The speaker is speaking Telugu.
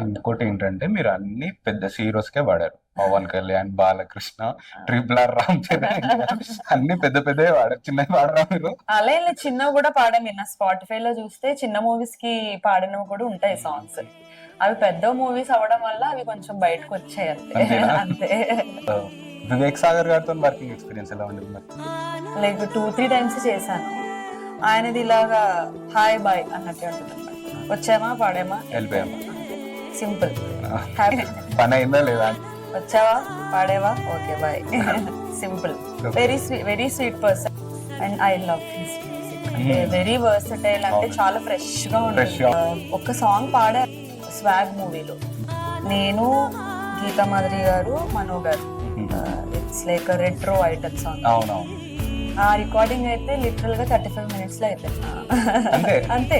ఇంకోటి ఏంటంటే మీరు అన్ని పెద్ద హీరోస్ కే పాడారు. పవన్ కళ్యాణ్, బాలకృష్ణ, ట్రిపుల్ ఆర్, రామ్ చరణ్ అన్ని పెద్ద పెద్దవి పాడారు. చిన్నవి పాడరా మీరు? అలా ఏం లేదు, చిన్నవి కూడా పాడాము. నా స్పాటిఫై లో చూస్తే చిన్న మూవీస్ కి పాడినవి కూడా ఉంటాయి సాంగ్స్. అవి పెద్ద మూవీస్ అవడం వల్ల అవి కొంచెం బయటకు వచ్చాయి అంతే. అంతేనా? అంతే. వివేక్ సాగర్ గారితో వర్కింగ్ ఎక్స్పీరియన్స్ ఎలా ఉంది మరి? లైక్ 2-3 టైమ్స్ చేశాను. ఆయనది ఇలాగా హాయ్ బాయ్ అన్నట్టే ఉంటుంది అన్నమాట. వచ్చామా పాడామా వెళ్ళిపోయాము. Simple happy. పని అయిందా లేదా? వచ్చావా పాడేవా okay bye. Simple. Very sweet person and I love his music. అంటే వెరీ వర్సటైల్, అంటే చాలా ఫ్రెష్ గా ఉంటుంది. ఒక సాంగ్ పాడా స్వాగ్ మూవీలో, నేను, గీతా మాధురి గారు, మనో గారు. It's like retro item song. అవునవును. ఆ రికార్డింగ్ అయితే లిటరల్ గా 35 minutes లో అయిపోయింది. అంతే అంతే.